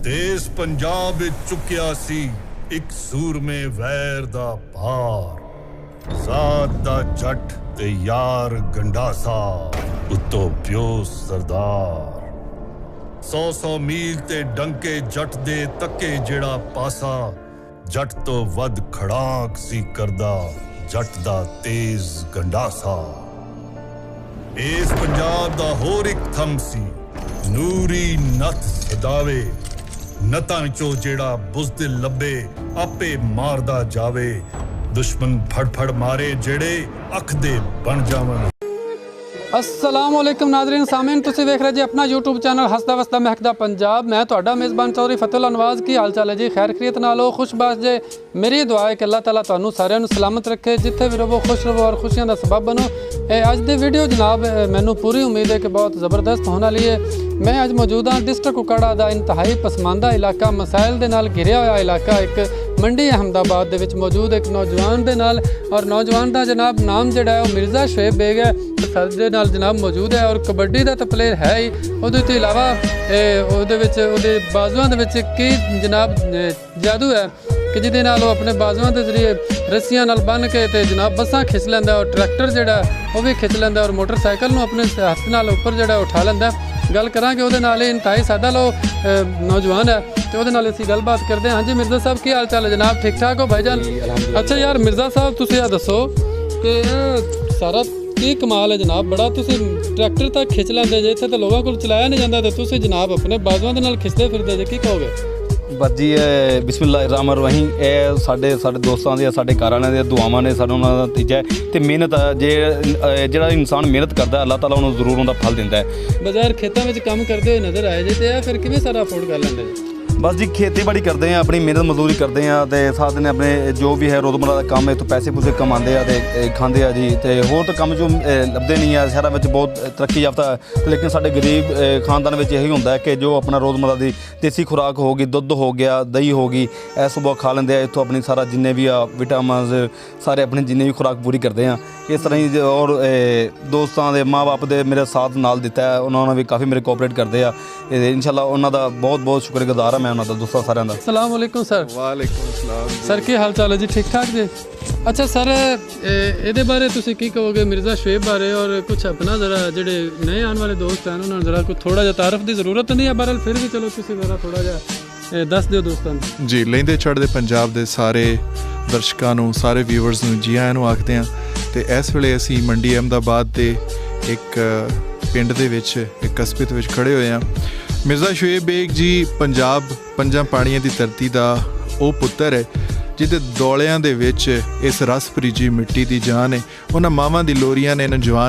ਦੇਸ ਪੰਜਾਬ ਵਿੱਚ ਚੁੱਕਿਆ ਸੀ ਇੱਕ ਸੂਰਮੇ ਵੈਰ ਦਾ ਭਾਰ। ਜ਼ਾਤ ਦਾ ਜੱਟ ਤੇ ਯਾਰ ਗੰਡਾਸਾ, ਉੱਤੋਂ ਪਿਓ ਸਰਦਾਰ। 100 ਮੀਲ ਤੇ ਡੰਕੇ ਜੱਟ ਦੇ ਤੱਕੇ ਜਿਹੜਾ ਪਾਸਾ, ਜੱਟ ਤੋਂ ਵੱਧ ਖੜਾਕ ਸੀ ਕਰਦਾ ਜੱਟ ਦਾ ਤੇਜ਼ ਗੰਡਾਸਾ। ਇਸ ਪੰਜਾਬ ਦਾ ਹੋਰ ਇੱਕ ਥੰਮ ਸੀ, ਨੂਰੀ ਨੱਥ ਸਦਾਵੇ। ਨੱਤਾਂ ਵਿੱਚੋਂ ਜਿਹੜਾ ਬੁਜ਼ਦਿਲ ਲੱਭੇ ਆਪੇ ਮਾਰਦਾ ਜਾਵੇ। ਦੁਸ਼ਮਣ ਫੜ ਮਾਰੇ ਜਿਹੜੇ ਅੱਖ ਦੇ ਬਣ ਜਾਵਣ। अस्सलामुअलैकुम नाज़रीन सामीन, तुसीं वेख रहे जी अपना यूट्यूब चैनल हसदा वसदा महकदा पंजाब। मैं तुहाडा मेज़बान चौधरी फतेहुल्ला नवाज़। की हाल चाल है जी? खैर खरीत नाल हो, खुशबाश जे। मेरी दुआ है कि अल्लाह ताला तुहानू सारिਆਂ ਨੂੰ सलामत रखे, जिथे भी रहो खुश रहो और खुशियां दा सबब बनो। अज दी वीडियो जनाब मैनू पूरी उम्मीद है कि बहुत ज़बरदस्त होने वाली है। मैं अज मौजूद हाँ डिस्ट्रिक्ट कुकड़ा का इंतहाई पसमानदा इलाका, मसाइल दे नाल घिरिया हुआ इलाका, एक मंडी अहमदाबाद दे विच मौजूद एक नौजवान दे नाल। और नौजवान का जनाब नाम जिहड़ा है मिर्ज़ा शुएब बेग है, साडे नाल जनाब मौजूद है। और कबड्डी का तो प्लेयर है ही, उहदे तो इलावा उहदे बाजुआं दे विच की जनाब जादू है कि जिहदे नाल ओह अपने बाजुआं के जरिए रस्सियां नाल बन के ते जनाब बसां खिच लैंदा, और ट्रैक्टर जिहड़ा वो भी खिच लैंदा, और मोटरसाइकिल नूं अपने हत्थ नाल उपर जिहड़ा उठा लैंदा। गल करांगे उहदे नाल इंतहाई सादा लो नौजवान है, तो उहदे नाल असीं गलबात करदे हां। जी मिर्ज़ा साहब की हाल चाल है जनाब? ठीक ठाक हो भाईजान? अच्छा यार मिर्ज़ा साहब तुसीं आ दसो कि सारा की कमाल है जनाब, बड़ा तुसीं ट्रैक्टर तक खिच लैंदे जे, इत्थे तो लोगों कोल चलाया नहीं जांदा, ते तुसीं जनाब अपने बाजुआं दे नाल खिचदे फिरदे जे, की कहोगे? बस जी बिस्मिल्लाहिर्रहमानिर्रहीम। ਇਹ ਸਾਡੇ ਦੋਸਤਾਂ ਦੀਆਂ, ਸਾਡੇ ਘਰ ਵਾਲਿਆਂ ਦੀਆਂ ਦੁਆਵਾਂ ਨੇ, ਸਾਨੂੰ ਉਹਨਾਂ ਦਾ ਨਤੀਜਾ ਹੈ। ਤੇ ਮਿਹਨਤ ਜਿਹੜਾ ਇਨਸਾਨ ਮਿਹਨਤ ਕਰਦਾ ਅੱਲਾਹ ਤਾਲਾ ਉਹਨੂੰ ਜ਼ਰੂਰ ਉਹਦਾ ਫਲ ਦਿੰਦਾ ਹੈ। ਬਾਜ਼ਾਰ ਖੇਤਾਂ ਵਿੱਚ ਕੰਮ ਕਰਦੇ ਹੋਏ ਨਜ਼ਰ ਆਏ ਜੇ, ਤੇ ਇਹ ਫਿਰ ਕਿਵੇਂ ਸਾਰਾ ਅਫੋਰਡ ਕਰ ਲੈਂਦੇ ਜੀ? ਬਸ ਜੀ ਖੇਤੀਬਾੜੀ ਕਰਦੇ ਆ, ਆਪਣੀ ਮਿਹਨਤ ਮਜ਼ਦੂਰੀ ਕਰਦੇ ਆ, ਤੇ ਸਾਥ ਨੇ ਆਪਣੇ ਜੋ ਵੀ ਹੈ ਰੋਜ਼ਮਰਾ ਦਾ ਕੰਮ ਇੱਥੋਂ ਪੈਸੇ ਪੂਸੇ ਕਮਾਉਂਦੇ ਆ ਤੇ ਖਾਂਦੇ ਆ ਜੀ। ਤੇ ਹੋਰ ਤਾਂ ਕੰਮ ਜੋ ਲੱਭਦੇ ਨਹੀਂ ਆ। ਸ਼ਹਿਰਾਂ ਵਿੱਚ ਬਹੁਤ ਤਰੱਕੀ ਯਾਫਤਾ, ਲੇਕਿਨ ਸਾਡੇ ਗਰੀਬ ਖਾਨਦਾਨ ਵਿੱਚ ਇਹੀ ਹੁੰਦਾ ਹੈ ਕਿ ਜੋ ਆਪਣਾ ਰੋਜ਼ਮਰਾ ਦੀ ਦੇਸੀ ਖੁਰਾਕ ਹੋ ਗਈ, ਦੁੱਧ ਹੋ ਗਿਆ, ਦਹੀਂ ਹੋ ਗਈ, ਇਹ ਸੁਬਹ ਖਾ ਲੈਂਦੇ ਆ। ਇੱਥੋਂ ਆਪਣੀ ਸਾਰਾ ਜਿੰਨੇ ਵੀ ਆ ਵਿਟਾਮਿਨਸ ਸਾਰੇ ਆਪਣੀ ਜਿੰਨੇ ਵੀ ਖੁਰਾਕ ਪੂਰੀ ਕਰਦੇ ਆ ਇਸ ਤਰ੍ਹਾਂ ਹੀ। ਔਰ ਦੋਸਤਾਂ ਦੇ ਮਾਂ ਬਾਪ ਦੇ ਮੇਰੇ ਸਾਥ ਨਾਲ ਦਿੱਤਾ ਹੈ, ਉਹਨਾਂ ਵੀ ਕਾਫੀ ਮੇਰੇ ਕੋਆਪਰੇਟ ਕਰਦੇ ਆ। ਇਨਸ਼ਾਅੱਲਾ ਉਹਨਾਂ ਦਾ ਬਹੁਤ ਸ਼ੁਕਰਗੁਜ਼ਾਰ ਹਾਂ मैं उन्होंने दोस्तों सारे का। अस्सलाम वालेकुम सर। वालेकुम सलाम सर, की हाल चाल है जी? ठीक ठाक जी। अच्छा सर, ये बारे तुसी की कहोगे मिर्ज़ा शुएब बारे, और कुछ अपना जरा जेडे नए आने वाले दोस्त हैं उन्होंने जरा कुछ थोड़ा जिहा तारफ की जरूरत नहीं है, बहरहाल फिर भी चलो तुसी जरा थोड़ा जिहा दस दिओ दोस्तों नूं। जी लहिंदे चढ़दे पंजाब दे सारे दर्शकों नूं, सारे व्यूअर्स नूं जी आਇਆਂ ਨੂੰ ਆਖਦੇ ਹਾਂ। ਤੇ ਇਸ ਵੇਲੇ ਅਸੀਂ ਮੰਡੀ ਅਹਿਮਦਾਬਾਦ ਦੇ ਇੱਕ ਪਿੰਡ ਦੇ ਵਿੱਚ, ਇੱਕ ਕਸਬੇ ਦੇ ਵਿੱਚ ਖੜੇ ਹੋਏ ਹਾਂ। ਮਿਰਜ਼ਾ ਸ਼ੁਏਬ ਬੇਗ ਜੀ ਪੰਜਾਬ ਪੰਜਾਂ ਪਾਣੀਆਂ ਦੀ ਧਰਤੀ ਦਾ ਉਹ ਪੁੱਤਰ ਹੈ ਜਿਹਦੇ ਦੌਲਿਆਂ ਦੇ ਵਿੱਚ ਇਸ ਰਸ ਭਰੀ ਜੀ ਮਿੱਟੀ ਦੀ ਜਾਨ ਹੈ। ਉਹਨਾਂ ਮਾਵਾਂ ਦੀ ਲੋਰੀਆਂ ਨੇ ਨੌਜਵਾਨ